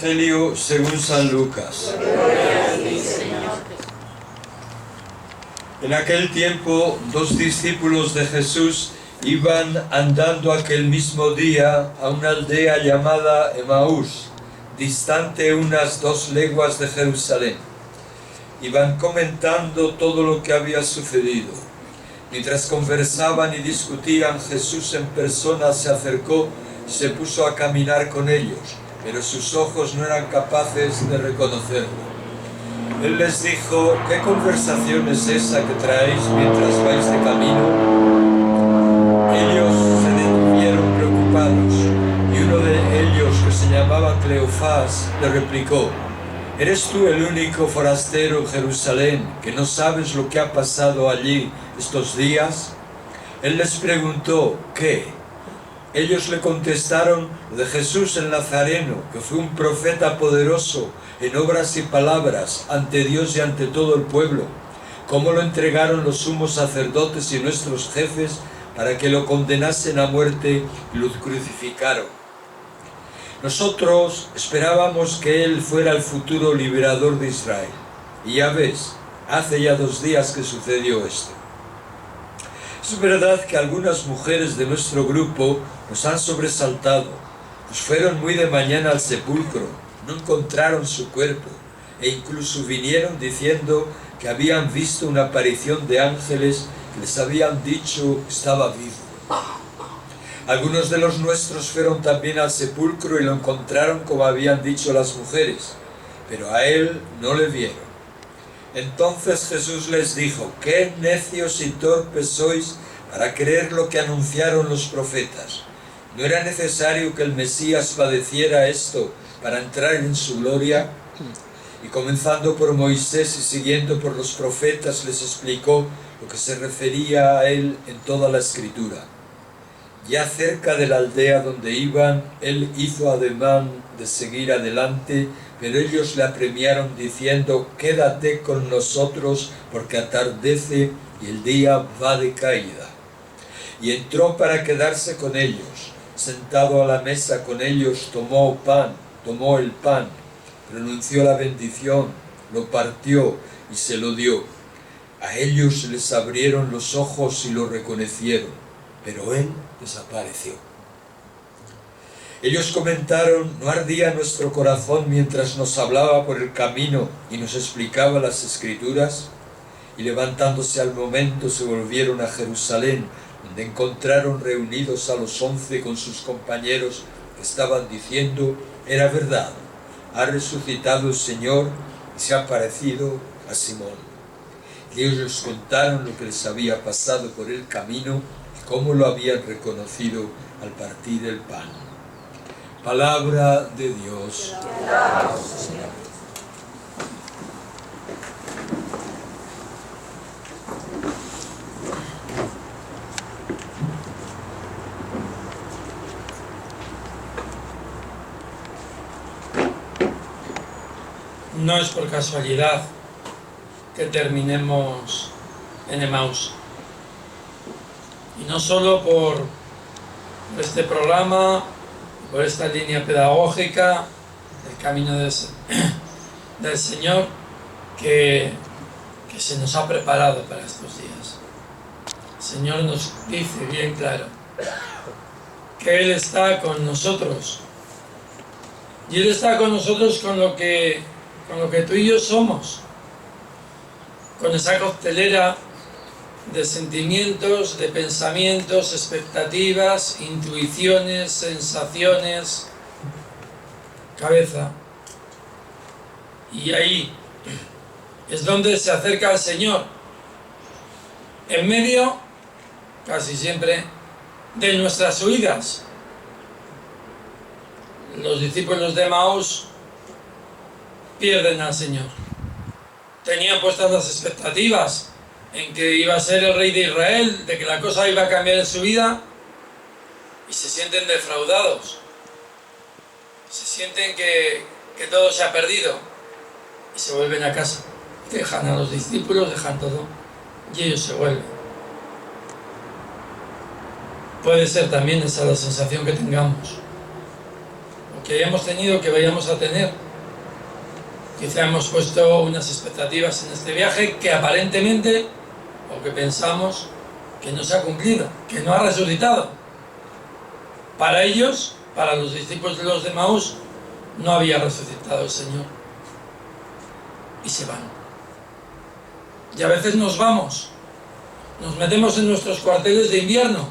Evangelio según San Lucas. En aquel tiempo, 2 discípulos de Jesús iban andando aquel mismo día a una aldea llamada Emaús, distante unas 2 leguas de Jerusalén. Iban comentando todo lo que había sucedido. Mientras conversaban y discutían, Jesús en persona se acercó y se puso a caminar con ellos, pero sus ojos no eran capaces de reconocerlo. Él les dijo: ¿qué conversación es esa que traéis mientras vais de camino? Ellos se detuvieron preocupados, y uno de ellos, que se llamaba Cleofás, le replicó: ¿eres tú el único forastero en Jerusalén que no sabes lo que ha pasado allí estos días? Él les preguntó: ¿qué? Ellos le contestaron: de Jesús el Nazareno, que fue un profeta poderoso en obras y palabras ante Dios y ante todo el pueblo. Cómo lo entregaron los sumos sacerdotes y nuestros jefes para que lo condenasen a muerte y lo crucificaron. Nosotros esperábamos que él fuera el futuro liberador de Israel. Y ya ves, hace ya 2 días que sucedió esto. Es verdad que algunas mujeres de nuestro grupo nos han sobresaltado, pues fueron muy de mañana al sepulcro, no encontraron su cuerpo, e incluso vinieron diciendo que habían visto una aparición de ángeles que les habían dicho que estaba vivo. Algunos de los nuestros fueron también al sepulcro y lo encontraron como habían dicho las mujeres, pero a él no le vieron. Entonces Jesús les dijo: ¿qué necios y torpes sois para creer lo que anunciaron los profetas? ¿No era necesario que el Mesías padeciera esto para entrar en su gloria? Y comenzando por Moisés y siguiendo por los profetas, les explicó lo que se refería a él en toda la Escritura. Ya cerca de la aldea donde iban, él hizo ademán de seguir adelante, pero ellos le apremiaron diciendo: quédate con nosotros porque atardece y el día va de caída. Y entró para quedarse con ellos. Sentado a la mesa con ellos, tomó el pan, pronunció la bendición, lo partió y se lo dio. A ellos les abrieron los ojos y lo reconocieron, pero él desapareció. Ellos comentaron: ¿no ardía nuestro corazón mientras nos hablaba por el camino y nos explicaba las Escrituras? Y levantándose al momento se volvieron a Jerusalén, donde encontraron reunidos a los 11 con sus compañeros, que estaban diciendo: era verdad, ha resucitado el Señor y se ha aparecido a Simón. Y ellos les contaron lo que les había pasado por el camino y cómo lo habían reconocido al partir el pan. Palabra de Dios. No es por casualidad que terminemos en Emaús. Y no solo por este programa, por esta línea pedagógica, el camino del Señor, que se nos ha preparado para estos días. El Señor nos dice bien claro que Él está con nosotros. Y Él está con nosotros con lo que tú y yo somos, con esa coctelera de sentimientos, de pensamientos, expectativas, intuiciones, sensaciones, cabeza. Y ahí es donde se acerca al Señor, en medio, casi siempre, de nuestras huidas. Los discípulos de Emaús pierden al Señor. Tenían puestas las expectativas en que iba a ser el rey de Israel, de que la cosa iba a cambiar en su vida, y se sienten defraudados. Se sienten que todo se ha perdido y se vuelven a casa. Dejan a los discípulos, dejan todo y ellos se vuelven. Puede ser también esa la sensación que tengamos. que hayamos tenido, que vayamos a tener. Quizá hemos puesto unas expectativas en este viaje que aparentemente, o que pensamos, que no se ha cumplido, que no ha resucitado. Para ellos, para los discípulos de los de Emaús, no había resucitado el Señor. Y se van. Y a veces nos vamos, nos metemos en nuestros cuarteles de invierno,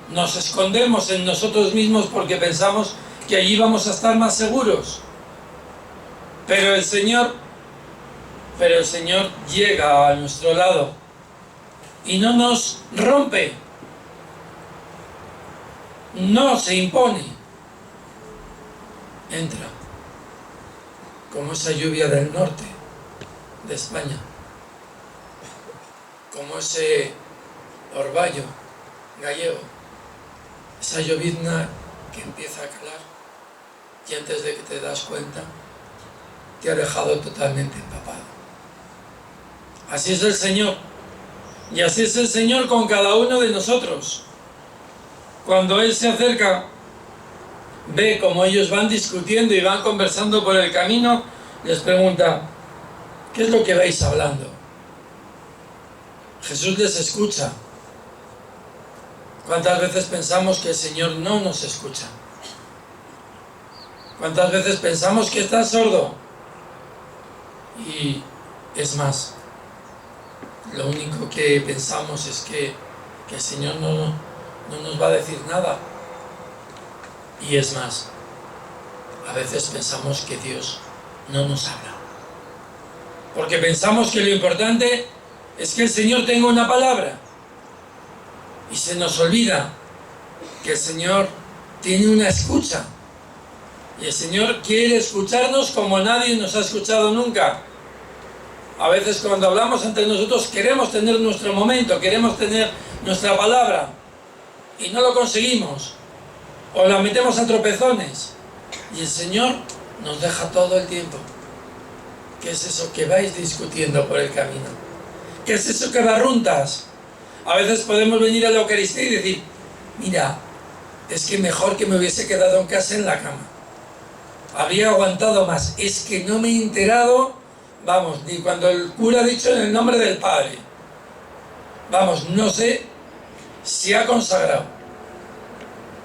nos escondemos en nosotros mismos porque pensamos que allí vamos a estar más seguros. Pero el Señor llega a nuestro lado y no nos rompe, no se impone, entra, como esa lluvia del norte de España, como ese orvallo gallego, esa llovizna que empieza a calar y antes de que te das cuenta te ha dejado totalmente empapado. Así es el Señor, y así es el Señor con cada uno de nosotros. Cuando Él se acerca, ve cómo ellos van discutiendo y van conversando por el camino, les pregunta: ¿qué es lo que vais hablando? Jesús les escucha. ¿Cuántas veces pensamos que el Señor no nos escucha? ¿Cuántas veces pensamos que está sordo? Y es más, lo único que pensamos es que el Señor no nos va a decir nada. Y es más, a veces pensamos que Dios no nos habla, porque pensamos que lo importante es que el Señor tenga una palabra, y se nos olvida que el Señor tiene una escucha, y el Señor quiere escucharnos como nadie nos ha escuchado nunca. A veces cuando hablamos entre nosotros queremos tener nuestro momento, queremos tener nuestra palabra, y no lo conseguimos, o la metemos a tropezones, y el Señor nos deja todo el tiempo. ¿Qué es eso que vais discutiendo por el camino? ¿Qué es eso que barruntas? A veces podemos venir a la Eucaristía y decir: mira, es que mejor que me hubiese quedado en casa en la cama, habría aguantado más, es que no me he enterado, vamos, ni cuando el cura ha dicho en el nombre del Padre, vamos, no sé si ha consagrado.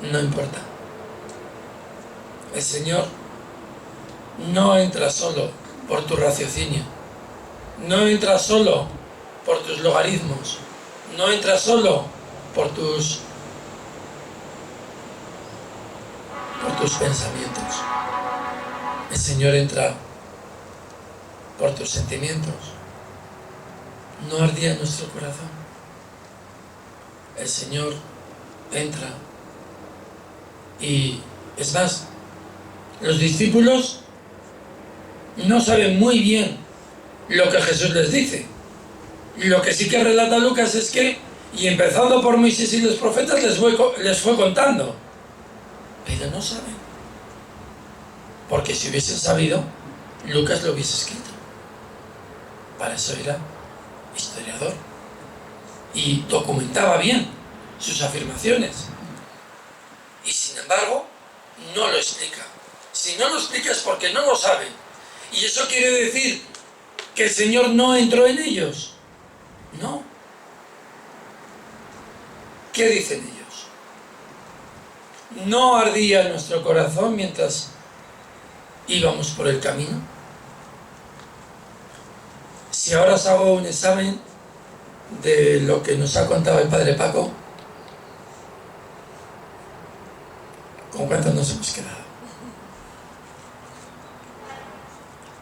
No importa. El Señor no entra solo por tu raciocinio, no entra solo por tus logaritmos, no entra solo por tus pensamientos. El Señor entra por tus sentimientos. No ardía en nuestro corazón. El Señor entra. Y es más, los discípulos no saben muy bien lo que Jesús les dice. Lo que sí que relata Lucas es que, y empezando por Moisés y los profetas, les fue contando. Pero no saben. Porque si hubiesen sabido, Lucas lo hubiese escrito. Para eso era historiador. Y documentaba bien sus afirmaciones. Y sin embargo, no lo explica. Si no lo explica es porque no lo saben. Y eso quiere decir que el Señor no entró en ellos. No. ¿Qué dicen ellos? ¿No ardía nuestro corazón mientras íbamos por el camino? Si ahora os hago un examen de lo que nos ha contado el Padre Paco, ¿con cuántos nos hemos quedado?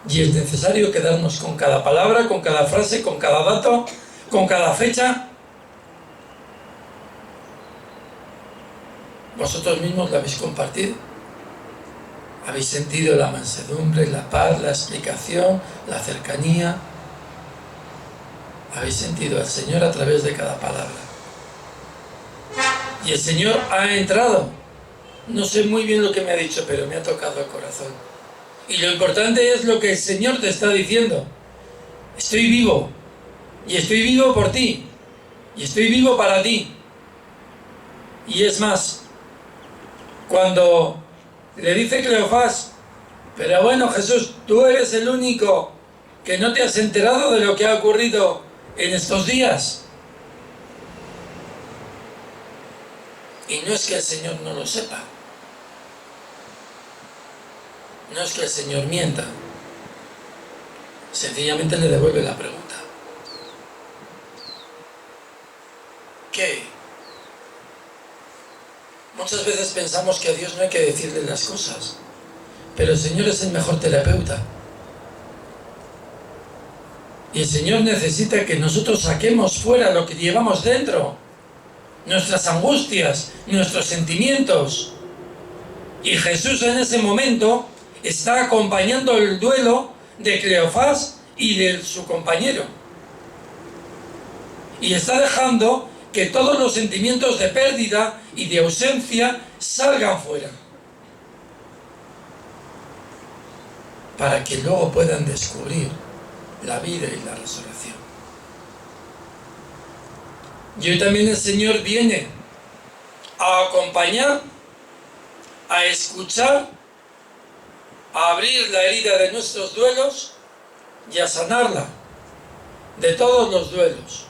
Y es necesario quedarnos con cada palabra, con cada frase, con cada dato, con cada fecha. Vosotros mismos lo habéis compartido. Habéis sentido la mansedumbre, la paz, la explicación, la cercanía. Habéis sentido al Señor a través de cada palabra. Y el Señor ha entrado. No sé muy bien lo que me ha dicho, pero me ha tocado el corazón. Y lo importante es lo que el Señor te está diciendo. Estoy vivo. Y estoy vivo por ti. Y estoy vivo para ti. Y es más, cuando Le dice Cleofás: pero bueno, Jesús, tú eres el único que no te has enterado de lo que ha ocurrido en estos días. Y no es que el Señor no lo sepa. No es que el Señor mienta. Sencillamente le devuelve la pregunta. ¿Qué? Muchas veces pensamos que a Dios no hay que decirle las cosas, pero el Señor es el mejor terapeuta. Y el Señor necesita que nosotros saquemos fuera lo que llevamos dentro, nuestras angustias, nuestros sentimientos. Y Jesús en ese momento está acompañando el duelo de Cleofás y de su compañero. Y está dejando que todos los sentimientos de pérdida y de ausencia salgan fuera, para que luego puedan descubrir la vida y la resurrección. Y hoy también el Señor viene a acompañar, a escuchar, a abrir la herida de nuestros duelos y a sanarla de todos los duelos.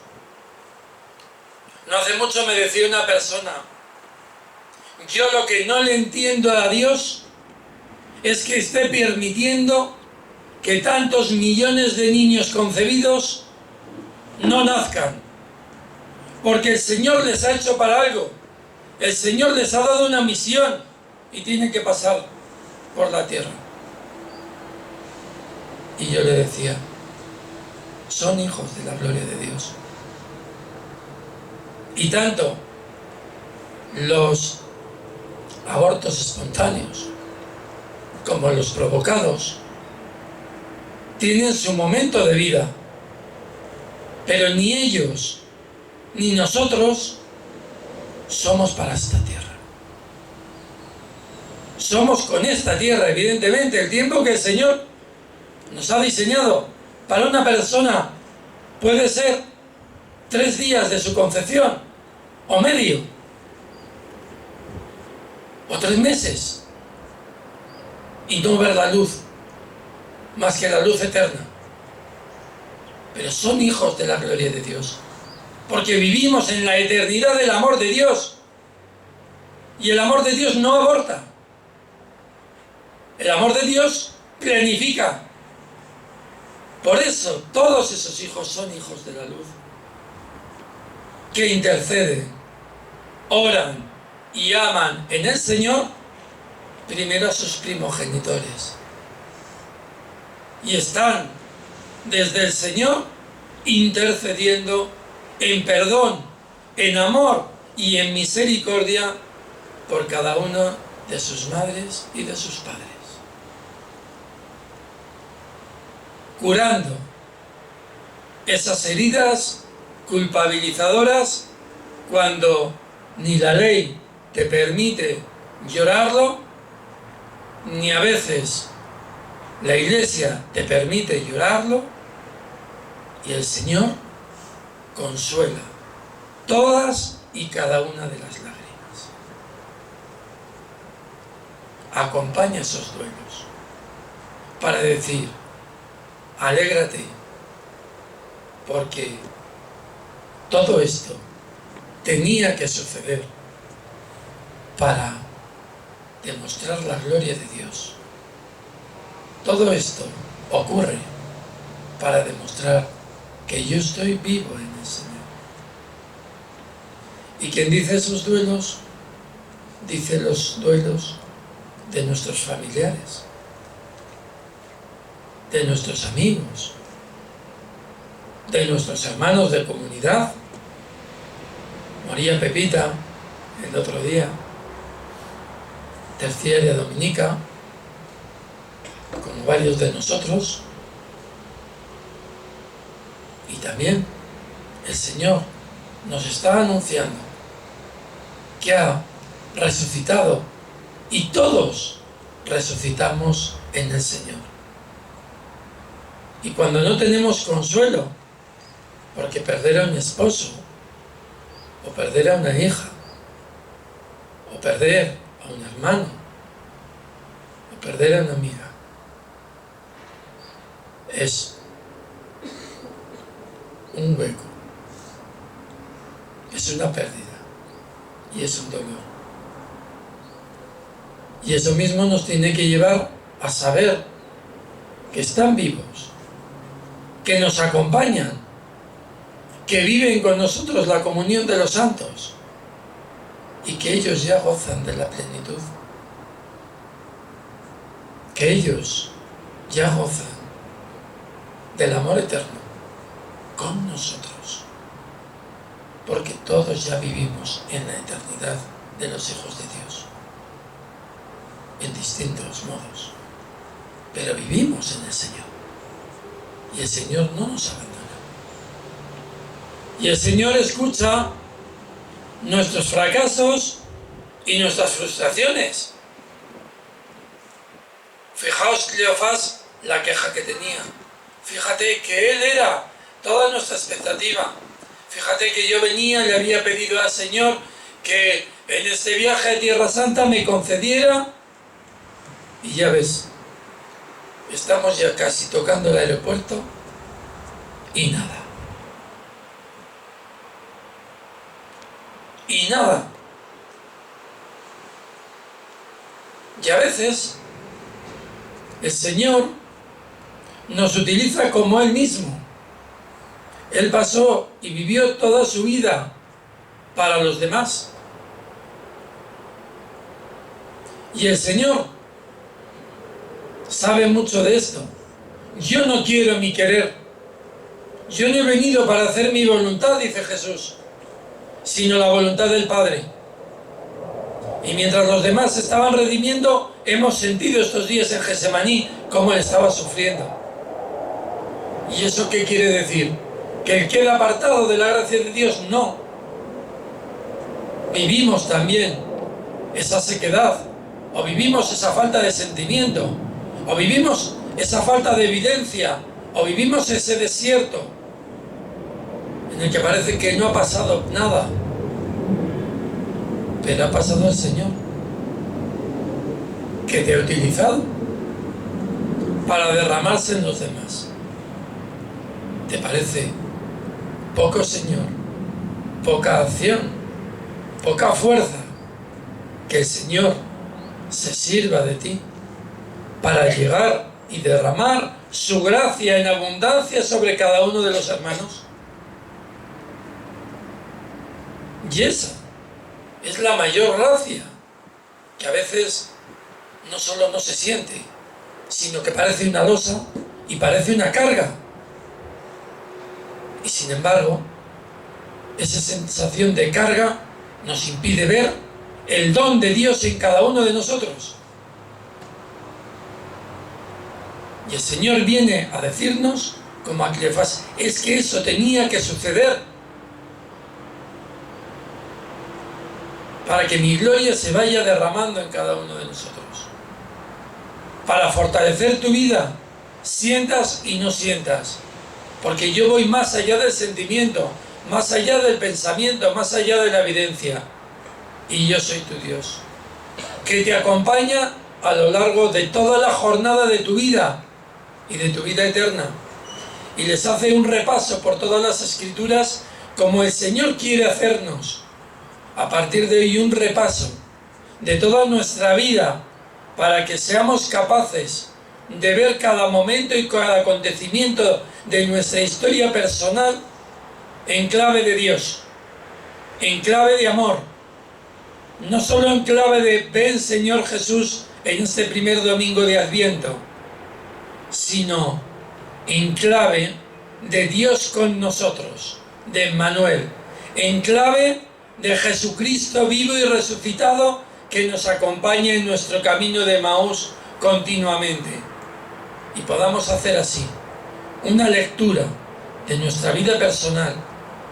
No hace mucho me decía una persona: yo lo que no le entiendo a Dios es que esté permitiendo que tantos millones de niños concebidos no nazcan, porque el Señor les ha hecho para algo, el Señor les ha dado una misión y tienen que pasar por la tierra. Y yo le decía: son hijos de la gloria de Dios. Y tanto los abortos espontáneos como los provocados tienen su momento de vida, pero ni ellos ni nosotros somos para esta tierra. Somos con esta tierra, evidentemente. El tiempo que el Señor nos ha diseñado para una persona puede ser 3 días de su concepción, o medio, o 3 meses, y no ver la luz, más que la luz eterna. Pero son hijos de la gloria de Dios, porque vivimos en la eternidad del amor de Dios, y el amor de Dios no aborta. El amor de Dios planifica. Por eso todos esos hijos son hijos de la luz, que interceden, oran y aman en el Señor primero a sus primogenitores. Y están desde el Señor intercediendo en perdón, en amor y en misericordia por cada una de sus madres y de sus padres. Curando esas heridas culpabilizadoras cuando ni la ley te permite llorarlo, ni a veces la Iglesia te permite llorarlo, y el Señor consuela todas y cada una de las lágrimas. Acompaña esos duelos para decir: alégrate, porque todo esto tenía que suceder para demostrar la gloria de Dios. Todo esto ocurre para demostrar que yo estoy vivo en el Señor. Y quien dice esos duelos, dice los duelos de nuestros familiares, de nuestros amigos, de nuestros hermanos de comunidad. Moría Pepita el otro día, terciaria dominica, como varios de nosotros. Y también el Señor nos está anunciando que ha resucitado, y todos resucitamos en el Señor. Y cuando no tenemos consuelo, porque perder a un esposo, o perder a una hija, o perder a un hermano, perder a una amiga es un hueco, es una pérdida y es un dolor. Y eso mismo nos tiene que llevar a saber que están vivos, que nos acompañan, que viven con nosotros la comunión de los santos y que ellos ya gozan de la plenitud, que ellos ya gozan del amor eterno con nosotros, porque todos ya vivimos en la eternidad de los hijos de Dios, en distintos modos, pero vivimos en el Señor y el Señor no nos abandona y el Señor escucha nuestros fracasos y nuestras frustraciones. Fijaos, Cleofás, la queja que tenía. Fíjate que él era toda nuestra expectativa. Fíjate que yo venía y le había pedido al Señor que en este viaje a Tierra Santa me concediera. Y ya ves, estamos ya casi tocando el aeropuerto y nada. Y nada. Y a veces el Señor nos utiliza como Él mismo. Él pasó y vivió toda su vida para los demás. Y el Señor sabe mucho de esto. Yo no quiero mi querer. Yo no he venido para hacer mi voluntad, dice Jesús, sino la voluntad del Padre. Y mientras los demás estaban redimiendo, hemos sentido estos días en Getsemaní cómo Él estaba sufriendo. ¿Y eso qué quiere decir? ¿Que Él queda apartado de la gracia de Dios? No. Vivimos también esa sequedad, o vivimos esa falta de sentimiento, o vivimos esa falta de evidencia, o vivimos ese desierto en el que parece que no ha pasado nada, pero ha pasado el Señor, que te ha utilizado para derramarse en los demás. ¿Te parece poco, Señor? Poca acción, poca fuerza, que el Señor se sirva de ti para llegar y derramar su gracia en abundancia sobre cada uno de los hermanos. Y esa es la mayor gracia, que a veces no solo no se siente, sino que parece una losa y parece una carga. Y sin embargo, esa sensación de carga nos impide ver el don de Dios en cada uno de nosotros. Y el Señor viene a decirnos, como a Cleofás, es que eso tenía que suceder para que mi gloria se vaya derramando en cada uno de nosotros, para fortalecer tu vida, sientas y no sientas, porque yo voy más allá del sentimiento, más allá del pensamiento, más allá de la evidencia, y yo soy tu Dios, que te acompaña a lo largo de toda la jornada de tu vida y de tu vida eterna, y les hace un repaso por todas las Escrituras como el Señor quiere hacernos a partir de hoy, un repaso de toda nuestra vida para que seamos capaces de ver cada momento y cada acontecimiento de nuestra historia personal en clave de Dios, en clave de amor, no solo en clave de ven Señor Jesús en este primer domingo de Adviento, sino en clave de Dios con nosotros, de Emmanuel, en clave de Jesucristo vivo y resucitado que nos acompaña en nuestro camino de Emaús continuamente, y podamos hacer así una lectura de nuestra vida personal,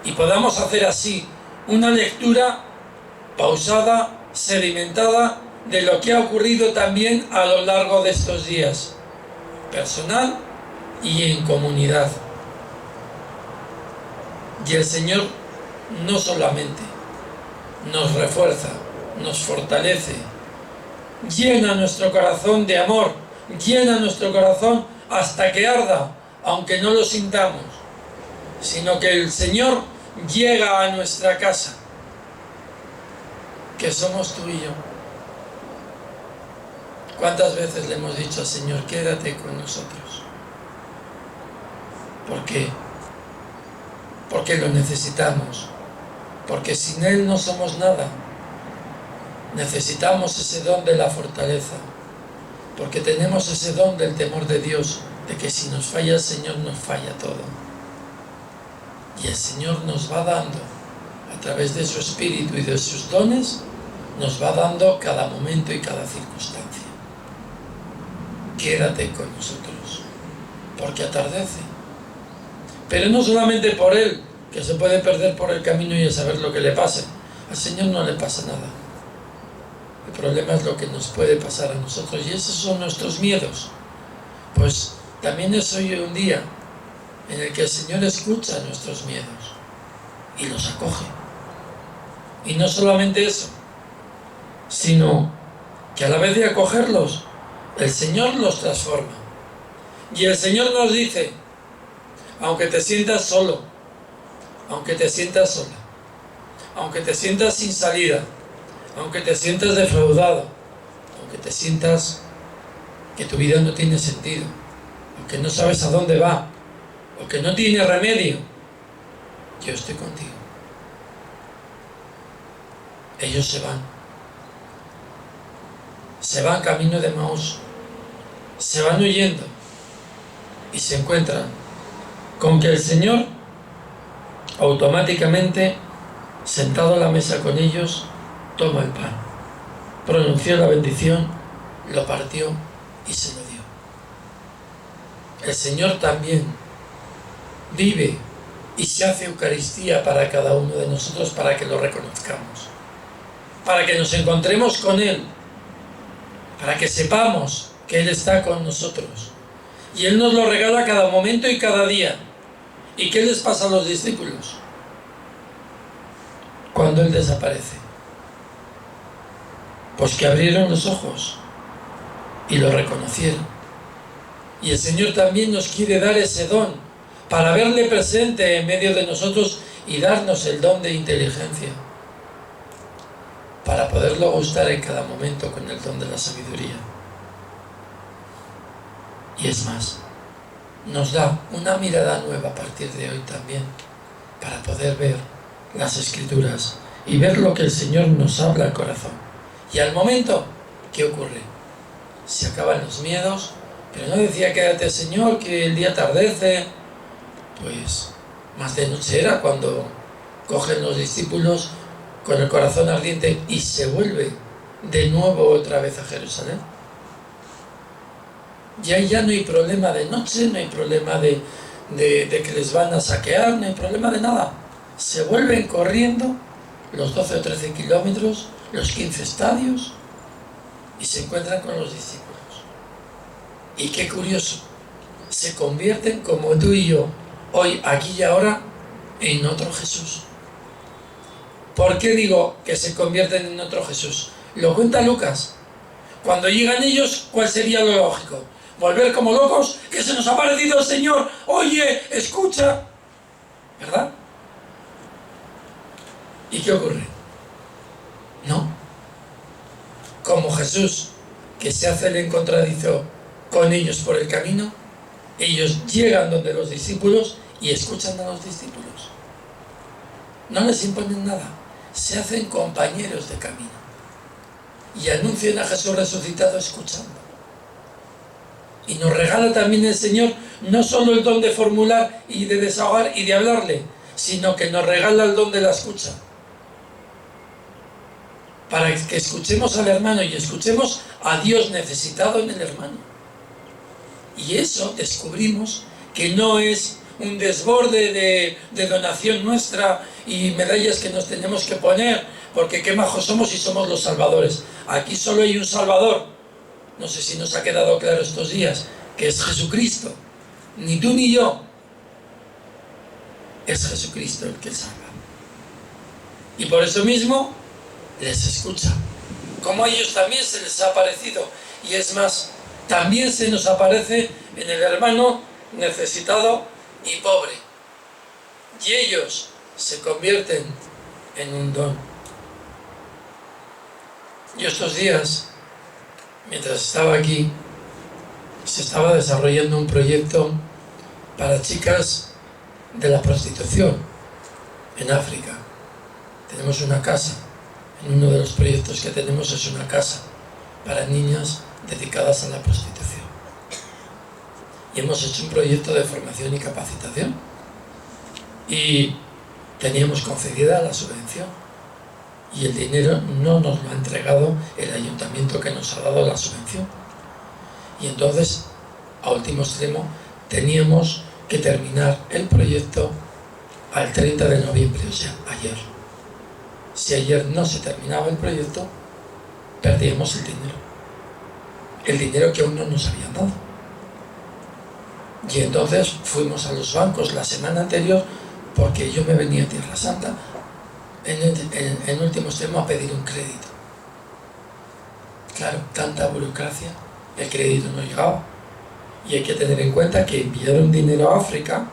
y podamos hacer así una lectura pausada, sedimentada de lo que ha ocurrido también a lo largo de estos días, personal y en comunidad. Y el Señor no solamente nos refuerza, nos fortalece, llena nuestro corazón de amor, llena nuestro corazón hasta que arda, aunque no lo sintamos, sino que el Señor llega a nuestra casa, que somos tú y yo. ¿Cuántas veces le hemos dicho al Señor, quédate con nosotros? ¿Por qué? Porque lo necesitamos, porque sin Él no somos nada. Necesitamos ese don de la fortaleza, porque tenemos ese don del temor de Dios, de que si nos falla el Señor, nos falla todo. Y el Señor nos va dando, a través de su Espíritu y de sus dones, nos va dando cada momento y cada circunstancia. Quédate con nosotros, porque atardece. Pero no solamente por Él, que se puede perder por el camino y a saber lo que le pase. Al Señor no le pasa nada. El problema es lo que nos puede pasar a nosotros, y esos son nuestros miedos. Pues también es hoy un día en el que el Señor escucha nuestros miedos y los acoge. Y no solamente eso, sino que a la vez de acogerlos, el Señor los transforma. Y el Señor nos dice, aunque te sientas solo, aunque te sientas sola, aunque te sientas sin salida, aunque te sientas defraudado, aunque te sientas que tu vida no tiene sentido, aunque no sabes a dónde va, o que no tiene remedio, yo estoy contigo. Ellos se van camino de Emaús, se van huyendo y se encuentran con que el Señor automáticamente, sentado a la mesa con ellos, toma el pan, pronunció la bendición, lo partió y se lo dio. El Señor también vive y se hace Eucaristía para cada uno de nosotros, para que lo reconozcamos, para que nos encontremos con Él, para que sepamos que Él está con nosotros. Y Él nos lo regala cada momento y cada día. ¿Y qué les pasa a los discípulos cuando Él desaparece? Pues que abrieron los ojos y lo reconocieron. Y el Señor también nos quiere dar ese don para verle presente en medio de nosotros y darnos el don de inteligencia para poderlo gustar en cada momento con el don de la sabiduría. Y es más, nos da una mirada nueva a partir de hoy también para poder ver las Escrituras y ver lo que el Señor nos habla al corazón. Y al momento, ¿qué ocurre? Se acaban los miedos, pero no decía quédate Señor, que el día atardece. Pues más de noche era cuando cogen los discípulos con el corazón ardiente y se vuelve de nuevo otra vez a Jerusalén. Y ahí ya no hay problema de noche, no hay problema de que les van a saquear, no hay problema de nada. Se vuelven corriendo los 12 o 13 kilómetros, los 15 estadios, y se encuentran con los discípulos. Y qué curioso, se convierten como tú y yo, hoy, aquí y ahora, en otro Jesús. ¿Por qué digo que se convierten en otro Jesús? Lo cuenta Lucas. Cuando llegan ellos, ¿cuál sería lo lógico? Volver como locos, que se nos ha aparecido el Señor, oye, escucha, ¿verdad? ¿Y qué ocurre? No. Como Jesús, que se hace el encontradizo con ellos por el camino, ellos llegan donde los discípulos y escuchan a los discípulos. No les imponen nada, se hacen compañeros de camino y anuncian a Jesús resucitado escuchando. Y nos regala también el Señor no solo el don de formular y de desahogar y de hablarle, sino que nos regala el don de la escucha. Para que escuchemos al hermano y escuchemos a Dios necesitado en el hermano. Y eso descubrimos que no es un desborde de donación nuestra y medallas que nos tenemos que poner, porque qué majos somos y somos los salvadores. Aquí solo hay un Salvador. No sé si nos ha quedado claro estos días, que es Jesucristo. Ni tú ni yo. Es Jesucristo el que salva. Y por eso mismo les escucha como a ellos también se les ha aparecido. Y es más, también se nos aparece en el hermano necesitado y pobre. Y ellos se convierten en un don. Yo estos días, mientras estaba aquí, se estaba desarrollando un proyecto para chicas de la prostitución en África. Tenemos una casa, en uno de los proyectos que tenemos es una casa para niñas dedicadas a la prostitución. Y hemos hecho un proyecto de formación y capacitación. Y teníamos concedida la subvención. Y el dinero no nos lo ha entregado el ayuntamiento que nos ha dado la subvención. Y entonces, a último extremo, teníamos que terminar el proyecto al 30 de noviembre, o sea, ayer. Si ayer no se terminaba el proyecto, perdíamos el dinero. El dinero que aún no nos habían dado. Y entonces fuimos a los bancos la semana anterior, porque yo me venía a Tierra Santa, en último extremo, a pedir un crédito. Claro, tanta burocracia, el crédito no llegaba. Y hay que tener en cuenta que enviaron dinero a África,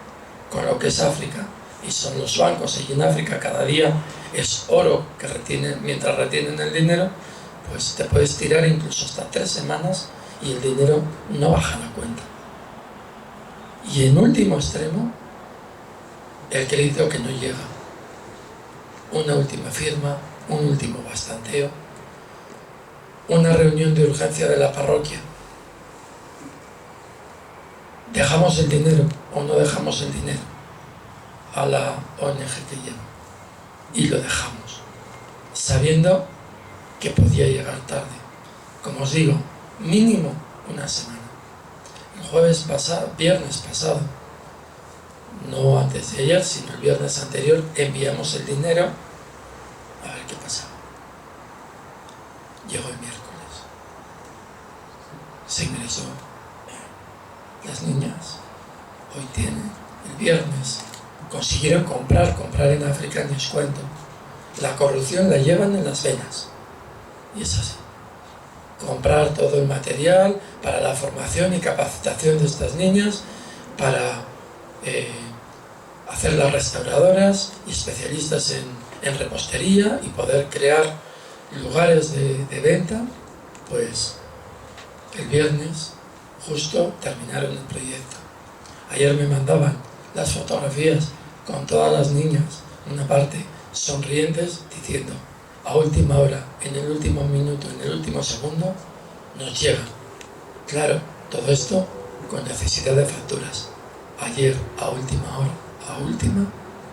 con lo que es África, y son los bancos allí en África, cada día es oro que retienen, mientras retienen el dinero, pues te puedes tirar incluso hasta 3 semanas y el dinero no baja la cuenta. Y en último extremo, el crédito que no llega. Una última firma, un último bastanteo, una reunión de urgencia de la parroquia. ¿Dejamos el dinero o no dejamos el dinero a la ONG que lleva? Y lo dejamos, sabiendo que podía llegar tarde. Como os digo, mínimo una semana. El viernes pasado, no antes de ayer, sino el viernes anterior, enviamos el dinero a ver qué pasaba. Llegó el miércoles. Se ingresó. Las niñas hoy tienen, el viernes, consiguieron comprar en África, ni os cuento. La corrupción la llevan en las venas. Y es así. Comprar todo el material para la formación y capacitación de estas niñas, para hacer las restauradoras y especialistas en repostería y poder crear lugares de venta. Pues el viernes justo terminaron el proyecto. Ayer me mandaban las fotografías con todas las niñas, una parte sonrientes, diciendo: a última hora, en el último minuto, en el último segundo, nos llega. Claro, todo esto con necesidad de facturas. Ayer, a última hora,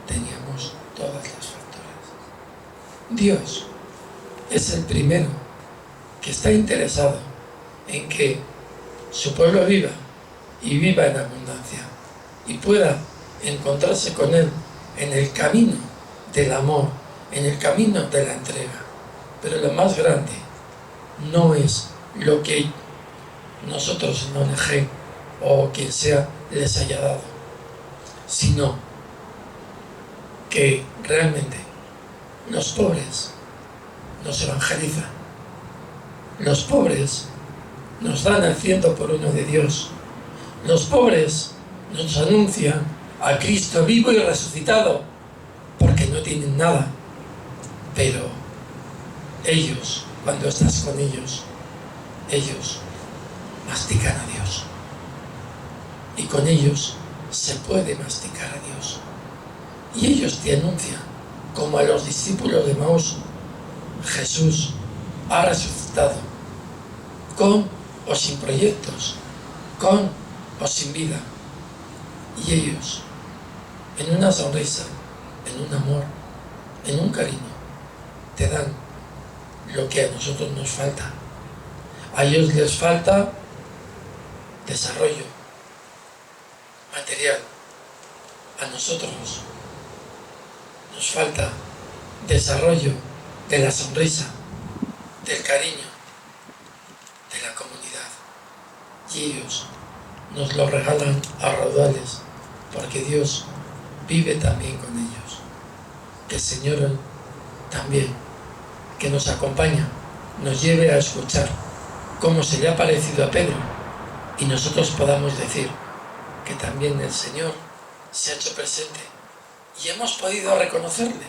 teníamos todas las facturas. Dios es el primero que está interesado en que su pueblo viva y viva en abundancia y pueda encontrarse con Él en el camino del amor, en el camino de la entrega. Pero lo más grande no es lo que nosotros en ONG o quien sea les haya dado, sino que realmente los pobres nos evangelizan, los pobres nos dan el 100 por 1 de Dios, los pobres nos anuncian a Cristo vivo y resucitado, porque no tienen nada, pero ellos, cuando estás con ellos, ellos mastican a Dios, y con ellos se puede masticar a Dios, y ellos te anuncian, como a los discípulos de Maús: Jesús ha resucitado, con o sin proyectos, con o sin vida, y ellos, en una sonrisa, en un amor, en un cariño, te dan lo que a nosotros nos falta. A ellos les falta desarrollo material, a nosotros nos falta desarrollo de la sonrisa, del cariño, de la comunidad, y ellos nos lo regalan a raudales, porque Dios vive también con ellos. Que el Señor también, que nos acompaña nos lleve a escuchar cómo se le ha parecido a Pedro y nosotros podamos decir que también el Señor se ha hecho presente y hemos podido reconocerle.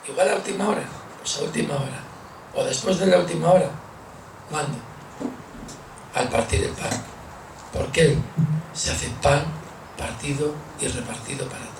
Igual a última hora, pues a última hora, o después de la última hora. ¿Cuándo? Al partir el pan, porque Él se hace pan partido y repartido para ti.